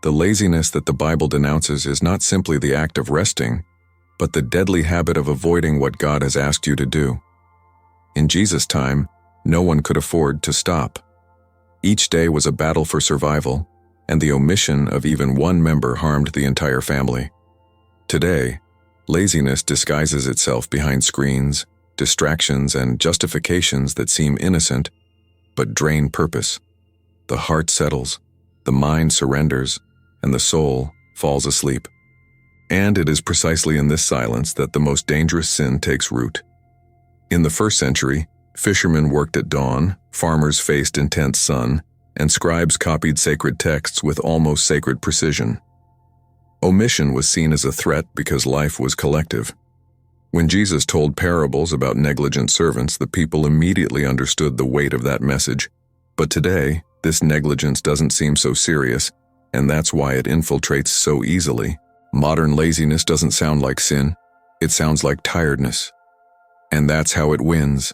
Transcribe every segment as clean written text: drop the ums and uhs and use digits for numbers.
The laziness that the Bible denounces is not simply the act of resting, but the deadly habit of avoiding what God has asked you to do. In Jesus' time, no one could afford to stop. Each day was a battle for survival, and the omission of even one member harmed the entire family. Today, laziness disguises itself behind screens, distractions, and justifications that seem innocent, but drain purpose. The heart settles, the mind surrenders, and the soul falls asleep. And it is precisely in this silence that the most dangerous sin takes root. In the first century, fishermen worked at dawn, farmers faced intense sun, and scribes copied sacred texts with almost sacred precision. Omission was seen as a threat because life was collective. When Jesus told parables about negligent servants, the people immediately understood the weight of that message. But today, this negligence doesn't seem so serious, and that's why it infiltrates so easily. Modern laziness doesn't sound like sin, it sounds like tiredness. And that's how it wins.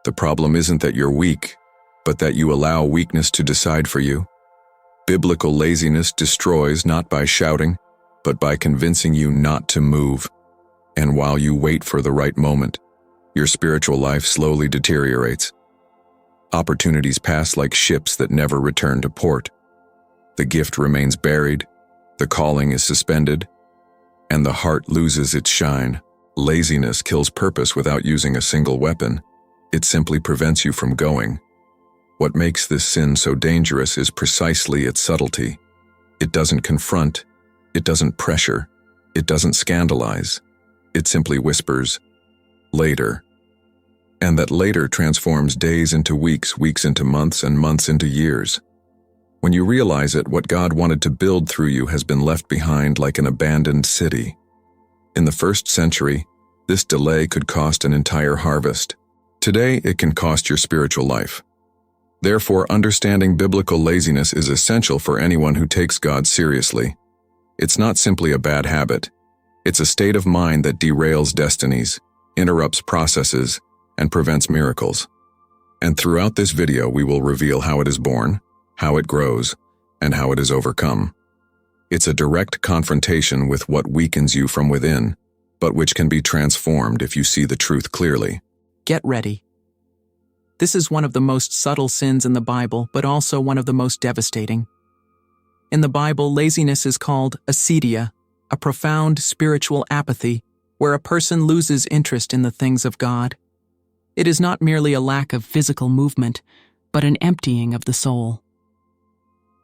The problem isn't that you're weak, but that you allow weakness to decide for you. Biblical laziness destroys not by shouting, but by convincing you not to move. And while you wait for the right moment, your spiritual life slowly deteriorates. Opportunities pass like ships that never return to port. The gift remains buried, the calling is suspended, and the heart loses its shine. Laziness kills purpose without using a single weapon. It simply prevents you from going. What makes this sin so dangerous is precisely its subtlety. It doesn't confront, it doesn't pressure, it doesn't scandalize. It simply whispers, later. And that later transforms days into weeks, weeks into months, and months into years. When you realize it, what God wanted to build through you has been left behind like an abandoned city. In the first century, this delay could cost an entire harvest. Today, it can cost your spiritual life. Therefore, understanding biblical laziness is essential for anyone who takes God seriously. It's not simply a bad habit. It's a state of mind that derails destinies, interrupts processes, and prevents miracles. And throughout this video, we will reveal how it is born, how it grows, and how it is overcome. It's a direct confrontation with what weakens you from within, but which can be transformed if you see the truth clearly. Get ready. This is one of the most subtle sins in the Bible, but also one of the most devastating. In the Bible, laziness is called acedia, a profound spiritual apathy where a person loses interest in the things of God. It is not merely a lack of physical movement, but an emptying of the soul.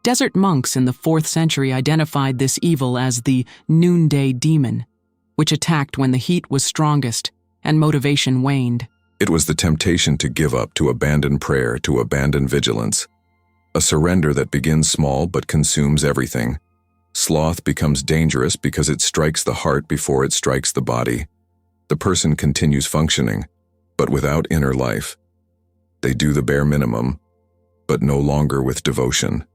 Desert monks in the 4th century identified this evil as the noonday demon, which attacked when the heat was strongest and motivation waned. It was the temptation to give up, to abandon prayer, to abandon vigilance. A surrender that begins small but consumes everything. Sloth becomes dangerous because it strikes the heart before it strikes the body. The person continues functioning, but without inner life. They do the bare minimum, but no longer with devotion.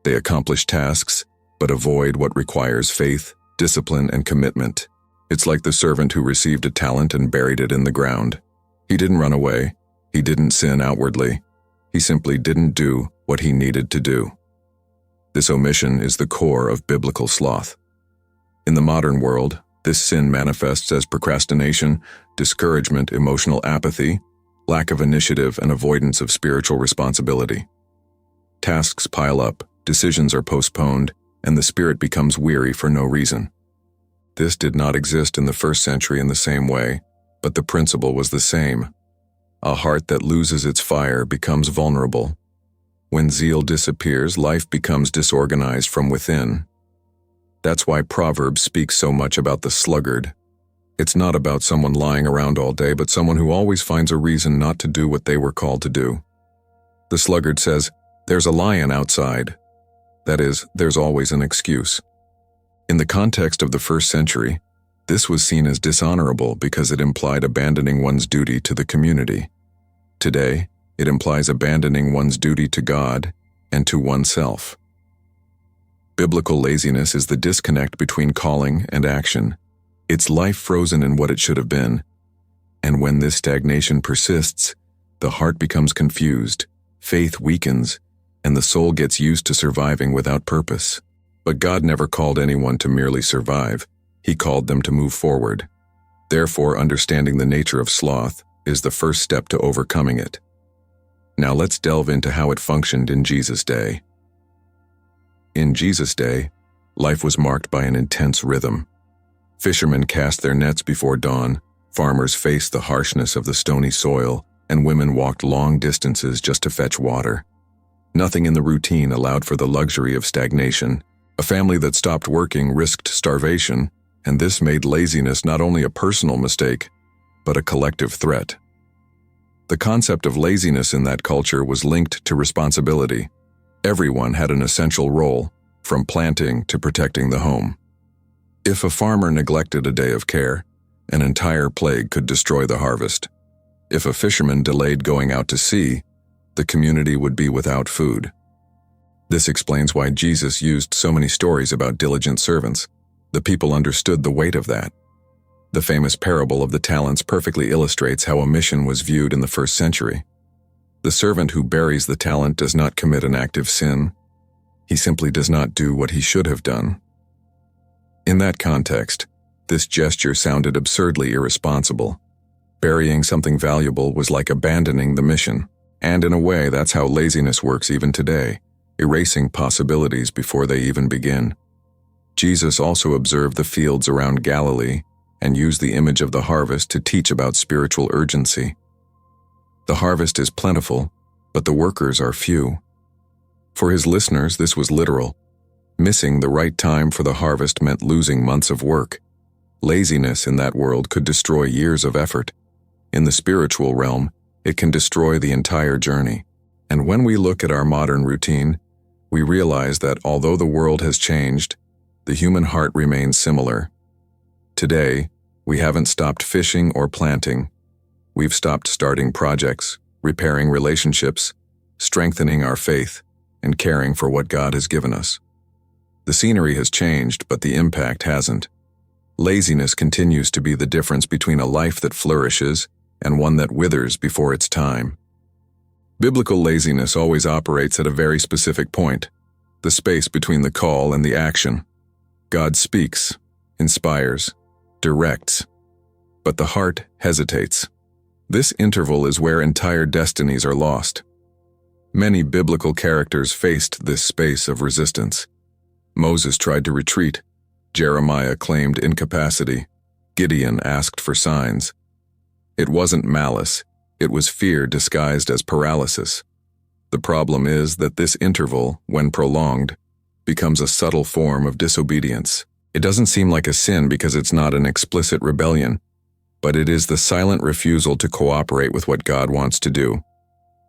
They accomplish tasks, but avoid what requires faith, discipline, and commitment. It's like the servant who received a talent and buried it in the ground. He didn't run away. He didn't sin outwardly. He simply didn't do what he needed to do. This omission is the core of biblical sloth. In the modern world, this sin manifests as procrastination, discouragement, emotional apathy, lack of initiative, and avoidance of spiritual responsibility. Tasks pile up, decisions are postponed, and the spirit becomes weary for no reason. This did not exist in the 1st century in the same way, but the principle was the same. A heart that loses its fire becomes vulnerable. When zeal disappears, life becomes disorganized from within. That's why Proverbs speaks so much about the sluggard. It's not about someone lying around all day, but someone who always finds a reason not to do what they were called to do. The sluggard says, "There's a lion outside." That is, there's always an excuse. In the context of the 1st century, this was seen as dishonorable because it implied abandoning one's duty to the community. Today, it implies abandoning one's duty to God and to oneself. Biblical laziness is the disconnect between calling and action. It's life frozen in what it should have been. And when this stagnation persists, the heart becomes confused, faith weakens, and the soul gets used to surviving without purpose. But God never called anyone to merely survive. He called them to move forward. Therefore, understanding the nature of sloth is the first step to overcoming it. Now let's delve into how it functioned in Jesus' day. In Jesus' day, life was marked by an intense rhythm. Fishermen cast their nets before dawn, farmers faced the harshness of the stony soil, and women walked long distances just to fetch water. Nothing in the routine allowed for the luxury of stagnation. A family that stopped working risked starvation, and this made laziness not only a personal mistake, but a collective threat. The concept of laziness in that culture was linked to responsibility. Everyone had an essential role, from planting to protecting the home. If a farmer neglected a day of care, an entire plague could destroy the harvest. If a fisherman delayed going out to sea, the community would be without food. This explains why Jesus used so many stories about diligent servants. The people understood the weight of that. The famous parable of the talents perfectly illustrates how a mission was viewed in the first century. The servant who buries the talent does not commit an act of sin. He simply does not do what he should have done. In that context, this gesture sounded absurdly irresponsible. Burying something valuable was like abandoning the mission. And in a way, that's how laziness works even today, erasing possibilities before they even begin. Jesus also observed the fields around Galilee and used the image of the harvest to teach about spiritual urgency. The harvest is plentiful, but the workers are few. For his listeners, this was literal. Missing the right time for the harvest meant losing months of work. Laziness in that world could destroy years of effort. In the spiritual realm, it can destroy the entire journey. And when we look at our modern routine, we realize that although the world has changed, the human heart remains similar. Today, we haven't stopped fishing or planting. We've stopped starting projects, repairing relationships, strengthening our faith, and caring for what God has given us. The scenery has changed, but the impact hasn't. Laziness continues to be the difference between a life that flourishes and one that withers before its time. Biblical laziness always operates at a very specific point, the space between the call and the action. God speaks, inspires, directs, but the heart hesitates. This interval is where entire destinies are lost. Many biblical characters faced this space of resistance. Moses tried to retreat. Jeremiah claimed incapacity. Gideon asked for signs. It wasn't malice, it was fear disguised as paralysis. The problem is that this interval, when prolonged, becomes a subtle form of disobedience. It doesn't seem like a sin because it's not an explicit rebellion, but it is the silent refusal to cooperate with what God wants to do.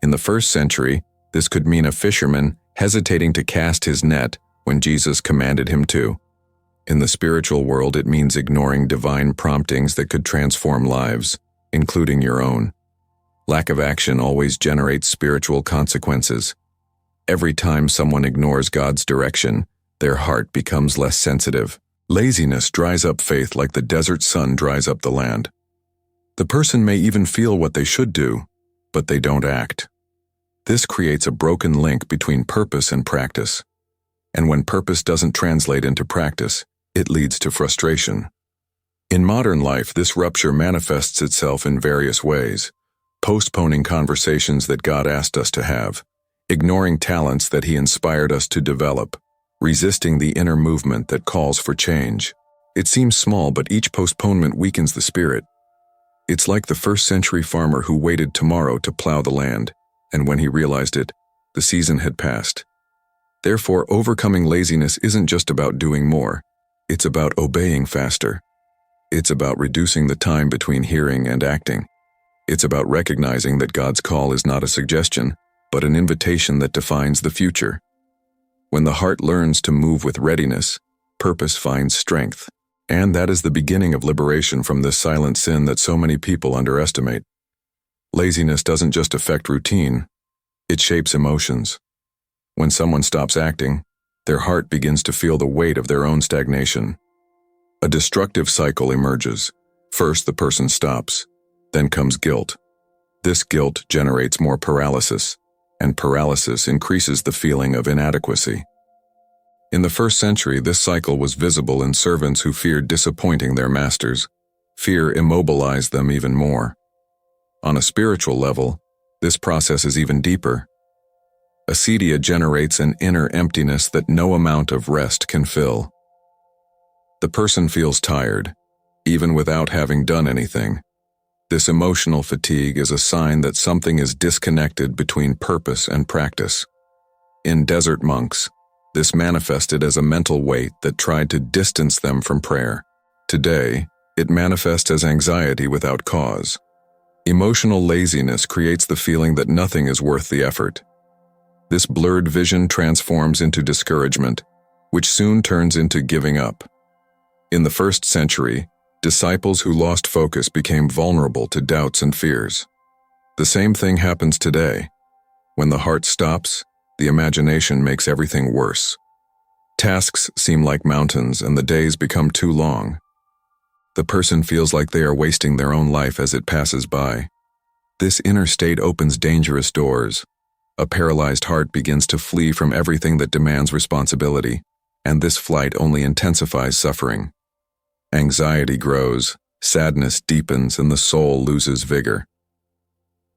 In the first century, this could mean a fisherman hesitating to cast his net when Jesus commanded him to. In the spiritual world, it means ignoring divine promptings that could transform lives, including your own. Lack of action always generates spiritual consequences. Every time someone ignores God's direction, their heart becomes less sensitive. Laziness dries up faith like the desert sun dries up the land. The person may even feel what they should do, but they don't act. This creates a broken link between purpose and practice. And when purpose doesn't translate into practice, it leads to frustration. In modern life, this rupture manifests itself in various ways: postponing conversations that God asked us to have, ignoring talents that He inspired us to develop, resisting the inner movement that calls for change. It seems small, but each postponement weakens the spirit. It's like the first century farmer who waited tomorrow to plow the land, and when he realized it, the season had passed. Therefore, overcoming laziness isn't just about doing more. It's about obeying faster. It's about reducing the time between hearing and acting. It's about recognizing that God's call is not a suggestion, but an invitation that defines the future. When the heart learns to move with readiness, purpose finds strength. And that is the beginning of liberation from this silent sin that so many people underestimate. Laziness doesn't just affect routine, it shapes emotions. When someone stops acting, their heart begins to feel the weight of their own stagnation. A destructive cycle emerges. First, the person stops. Then comes guilt. This guilt generates more paralysis, and paralysis increases the feeling of inadequacy. In the first century, this cycle was visible in servants who feared disappointing their masters. Fear immobilized them even more. On a spiritual level, this process is even deeper. Acedia generates an inner emptiness that no amount of rest can fill. The person feels tired, even without having done anything. This emotional fatigue is a sign that something is disconnected between purpose and practice. In desert monks, this manifested as a mental weight that tried to distance them from prayer. Today, it manifests as anxiety without cause. Emotional laziness creates the feeling that nothing is worth the effort. This blurred vision transforms into discouragement, which soon turns into giving up. In the first century, disciples who lost focus became vulnerable to doubts and fears. The same thing happens today. When the heart stops, the imagination makes everything worse. Tasks seem like mountains and the days become too long. The person feels like they are wasting their own life as it passes by. This inner state opens dangerous doors. A paralyzed heart begins to flee from everything that demands responsibility, and this flight only intensifies suffering. Anxiety grows, sadness deepens, and the soul loses vigor.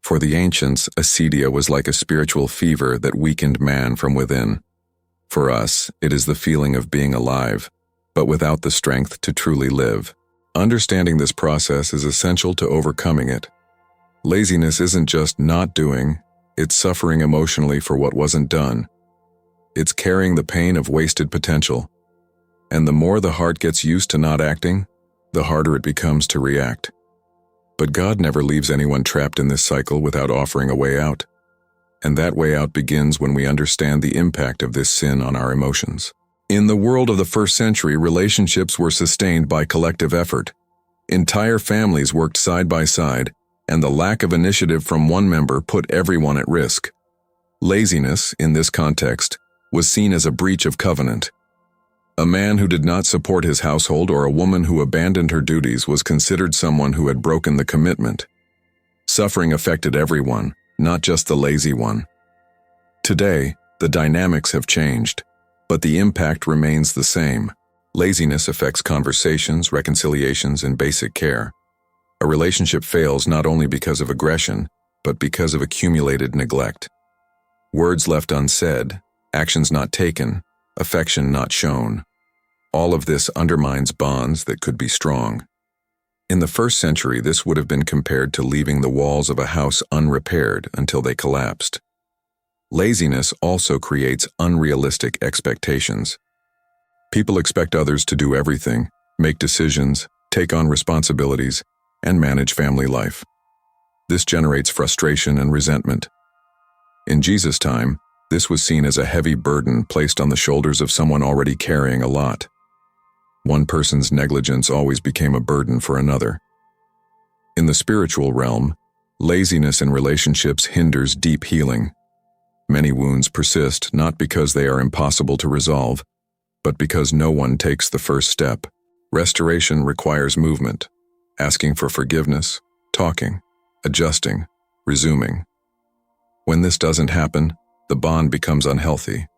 For the ancients, acedia was like a spiritual fever that weakened man from within. For us, it is the feeling of being alive, but without the strength to truly live. Understanding this process is essential to overcoming it. Laziness isn't just not doing, it's suffering emotionally for what wasn't done. It's carrying the pain of wasted potential. And the more the heart gets used to not acting, the harder it becomes to react. But God never leaves anyone trapped in this cycle without offering a way out. And that way out begins when we understand the impact of this sin on our emotions. In the world of the first century, relationships were sustained by collective effort. Entire families worked side by side, and the lack of initiative from one member put everyone at risk. Laziness, in this context, was seen as a breach of covenant. A man who did not support his household or a woman who abandoned her duties was considered someone who had broken the commitment. Suffering affected everyone, not just the lazy one. Today, the dynamics have changed, but the impact remains the same. Laziness affects conversations, reconciliations, and basic care. A relationship fails not only because of aggression, but because of accumulated neglect. Words left unsaid, actions not taken, affection not shown. All of this undermines bonds that could be strong. In the first century, this would have been compared to leaving the walls of a house unrepaired until they collapsed. Laziness also creates unrealistic expectations. People expect others to do everything, make decisions, take on responsibilities, and manage family life. This generates frustration and resentment. In Jesus' time, this was seen as a heavy burden placed on the shoulders of someone already carrying a lot. One person's negligence always became a burden for another. In the spiritual realm, laziness in relationships hinders deep healing. Many wounds persist not because they are impossible to resolve, but because no one takes the first step. Restoration requires movement, asking for forgiveness, talking, adjusting, resuming. When this doesn't happen, the bond becomes unhealthy,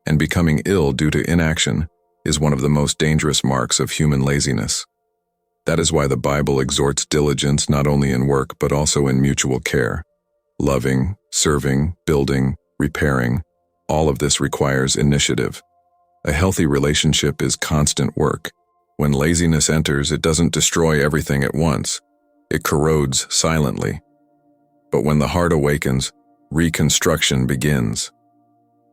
and becoming ill due to inaction is one of the most dangerous marks of human laziness. That is why the Bible exhorts diligence not only in work but also in mutual care. Loving, serving, building, repairing, all of this requires initiative. A healthy relationship is constant work. When laziness enters, it doesn't destroy everything at once. It corrodes silently. But when the heart awakens, reconstruction begins.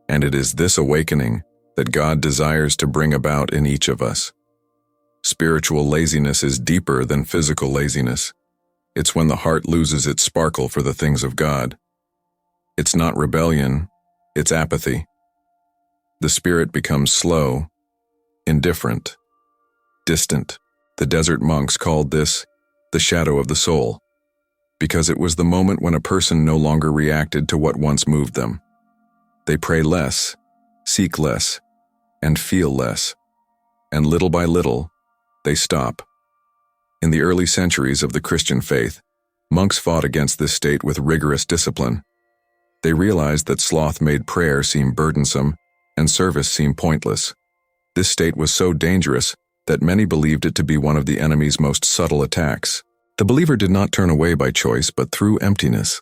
And it is this awakening that God desires to bring about in each of us. Spiritual laziness is deeper than physical laziness. It's when the heart loses its sparkle for the things of God. It's not rebellion, it's apathy. The spirit becomes slow, indifferent, distant. The desert monks called this the shadow of the soul, because it was the moment when a person no longer reacted to what once moved them. They pray less, seek less, and feel less, and little by little, they stop. In the early centuries of the Christian faith, monks fought against this state with rigorous discipline. They realized that sloth made prayer seem burdensome and service seem pointless. This state was so dangerous that many believed it to be one of the enemy's most subtle attacks. The believer did not turn away by choice, but through emptiness.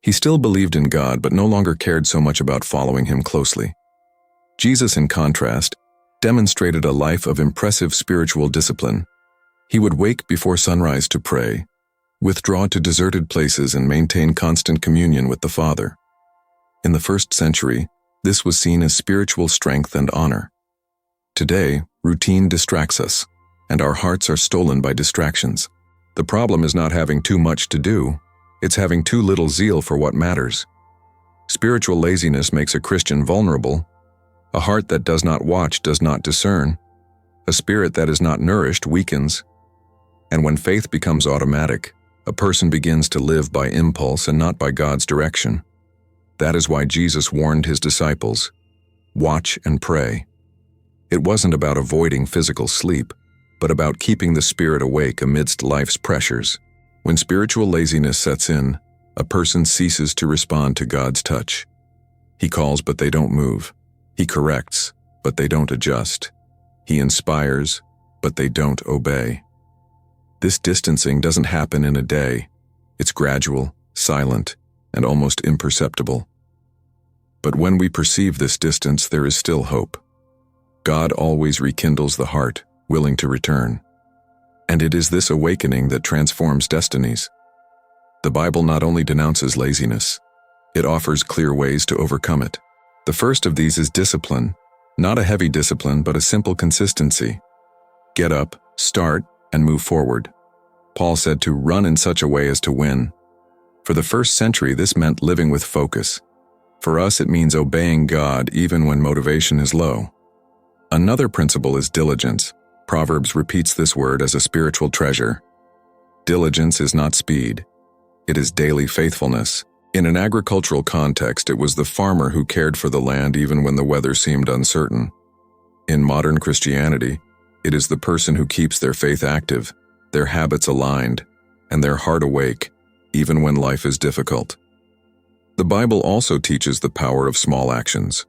He still believed in God, but no longer cared so much about following him closely. Jesus, in contrast, demonstrated a life of impressive spiritual discipline. He would wake before sunrise to pray, withdraw to deserted places, and maintain constant communion with the Father. In the first century, this was seen as spiritual strength and honor. Today, routine distracts us, and our hearts are stolen by distractions. The problem is not having too much to do, it's having too little zeal for what matters. Spiritual laziness makes a Christian vulnerable. A heart that does not watch does not discern. A spirit that is not nourished weakens. And when faith becomes automatic, a person begins to live by impulse and not by God's direction. That is why Jesus warned his disciples, "Watch and pray." It wasn't about avoiding physical sleep, but about keeping the spirit awake amidst life's pressures. When spiritual laziness sets in, a person ceases to respond to God's touch. He calls, but they don't move. He corrects, but they don't adjust. He inspires, but they don't obey. This distancing doesn't happen in a day. It's gradual, silent, and almost imperceptible. But when we perceive this distance, there is still hope. God always rekindles the heart, willing to return. And it is this awakening that transforms destinies. The Bible not only denounces laziness, it offers clear ways to overcome it. The first of these is discipline, not a heavy discipline, but a simple consistency. Get up, start, and move forward. Paul said to run in such a way as to win. For the first century, this meant living with focus. For us, it means obeying God even when motivation is low. Another principle is diligence. Proverbs repeats this word as a spiritual treasure. Diligence is not speed. It is daily faithfulness. In an agricultural context, it was the farmer who cared for the land even when the weather seemed uncertain. In modern Christianity, it is the person who keeps their faith active, their habits aligned, and their heart awake, even when life is difficult. The Bible also teaches the power of small actions.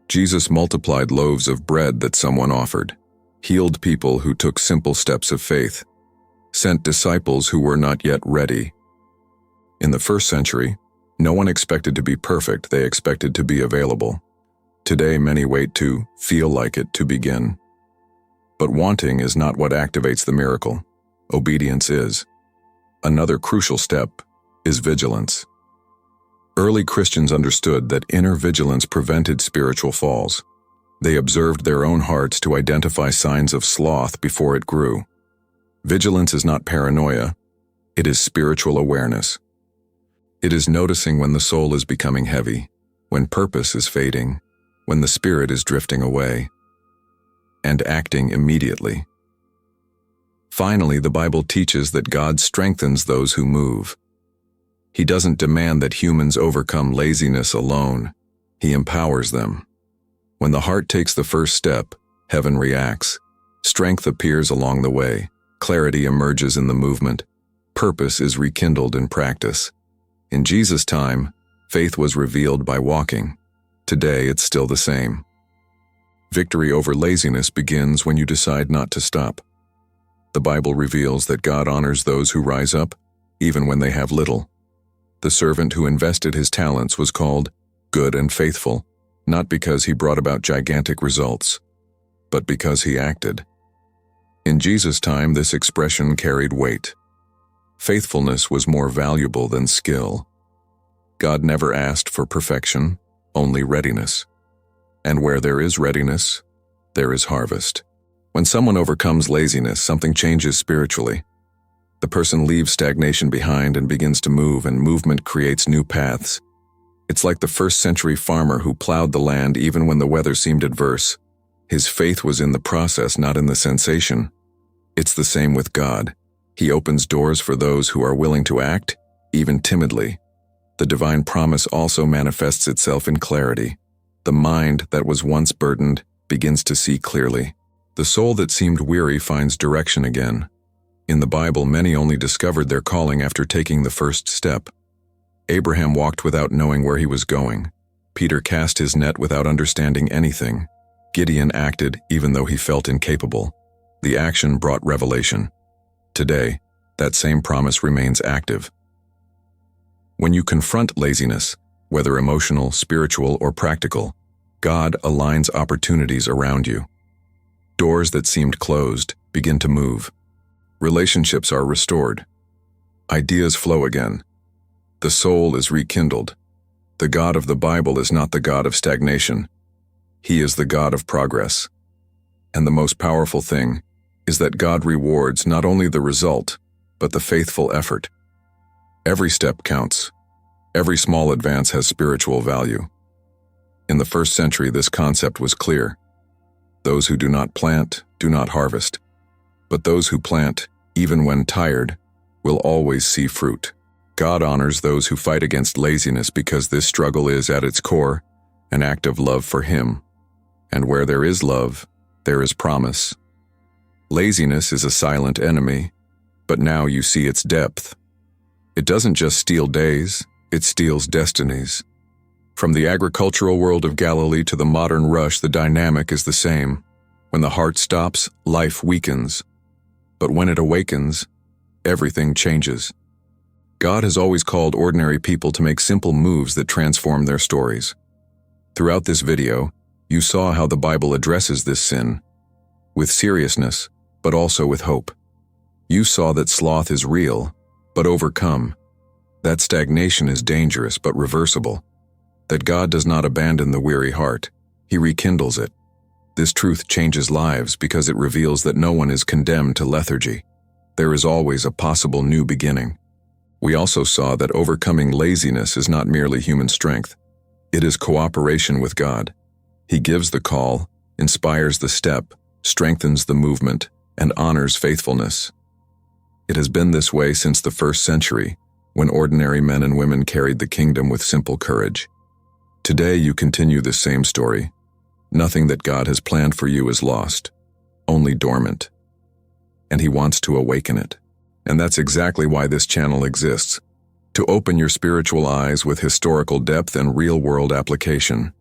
Jesus multiplied loaves of bread that someone offered, healed people who took simple steps of faith, sent disciples who were not yet ready. In the first century, no one expected to be perfect, they expected to be available. Today, many wait to feel like it to begin. But wanting is not what activates the miracle. Obedience is. Another crucial step is vigilance. Early Christians understood that inner vigilance prevented spiritual falls. They observed their own hearts to identify signs of sloth before it grew. Vigilance is not paranoia, it is spiritual awareness. It is noticing when the soul is becoming heavy, when purpose is fading, when the spirit is drifting away, and acting immediately. Finally, the Bible teaches that God strengthens those who move. He doesn't demand that humans overcome laziness alone. He empowers them. When the heart takes the first step, heaven reacts. Strength appears along the way. Clarity emerges in the movement. Purpose is rekindled in practice. In Jesus' time, faith was revealed by walking. Today, it's still the same. Victory over laziness begins when you decide not to stop. The Bible reveals that God honors those who rise up, even when they have little. The servant who invested his talents was called good and faithful, not because he brought about gigantic results, but because he acted. In Jesus' time, this expression carried weight. Faithfulness was more valuable than skill. God never asked for perfection, only readiness. And where there is readiness, there is harvest. When someone overcomes laziness, something changes spiritually. The person leaves stagnation behind and begins to move, and movement creates new paths. It's like the first-century farmer who plowed the land even when the weather seemed adverse. His faith was in the process, not in the sensation. It's the same with God. He opens doors for those who are willing to act, even timidly. The divine promise also manifests itself in clarity. The mind that was once burdened begins to see clearly. The soul that seemed weary finds direction again. In the Bible, many only discovered their calling after taking the first step. Abraham walked without knowing where he was going. Peter cast his net without understanding anything. Gideon acted even though he felt incapable. The action brought revelation. Today, that same promise remains active. When you confront laziness, whether emotional, spiritual, or practical, God aligns opportunities around you. Doors that seemed closed begin to move. Relationships are restored. Ideas flow again. The soul is rekindled. The God of the Bible is not the God of stagnation. He is the God of progress. And the most powerful thing is that God rewards not only the result, but the faithful effort. Every step counts. Every small advance has spiritual value. In the first century, this concept was clear. Those who do not plant do not harvest. But those who plant, even when tired, will always see fruit. God honors those who fight against laziness because this struggle is, at its core, an act of love for Him. And where there is love, there is promise. Laziness is a silent enemy, but now you see its depth. It doesn't just steal days, it steals destinies. From the agricultural world of Galilee to the modern rush, the dynamic is the same. When the heart stops, life weakens. But when it awakens, everything changes. God has always called ordinary people to make simple moves that transform their stories. Throughout this video, you saw how the Bible addresses this sin, with seriousness, but also with hope. You saw that sloth is real, but overcome. That stagnation is dangerous, but reversible. That God does not abandon the weary heart, He rekindles it. This truth changes lives because it reveals that no one is condemned to lethargy. There is always a possible new beginning. We also saw that overcoming laziness is not merely human strength. It is cooperation with God. He gives the call, inspires the step, strengthens the movement, and honors faithfulness. It has been this way since the first century, when ordinary men and women carried the kingdom with simple courage. Today you continue this same story. Nothing that God has planned for you is lost, only dormant. And He wants to awaken it. And that's exactly why this channel exists, to open your spiritual eyes with historical depth and real-world application.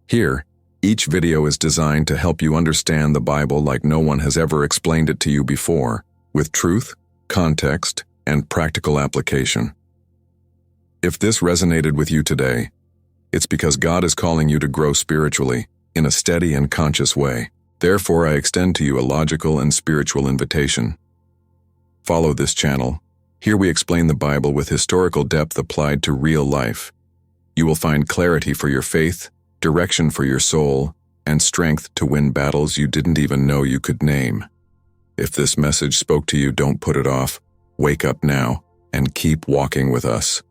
Here, each video is designed to help you understand the Bible like no one has ever explained it to you before, with truth, context, and practical application. If this resonated with you today, it's because God is calling you to grow spiritually, in a steady and conscious way. Therefore, I extend to you a logical and spiritual invitation. Follow this channel. Here we explain the Bible with historical depth applied to real life. You will find clarity for your faith, direction for your soul, and strength to win battles you didn't even know you could name. If this message spoke to you, don't put it off. Wake up now and keep walking with us.